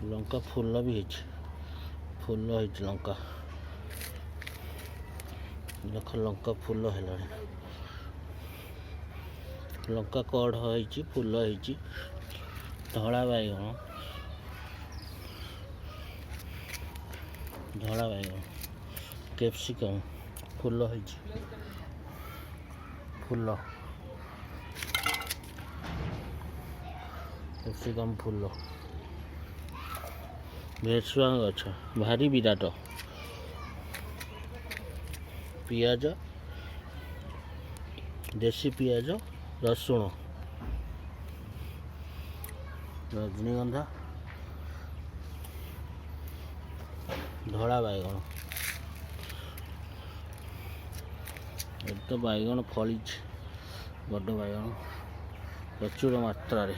लंका फूल भी फूल है लंका देख लंका फूल है लंका कढ़ है फूल है धड़ा बैगण कैप्सिकम फूल है फूल कैप्सिकम फूल भेसुआ गछ भारी विराट पियाज देसी पियाज रसुण रजनीगंधा धड़ा बैगण तो बैगण फली बड़ बैगण प्रचुर मात्रा रे।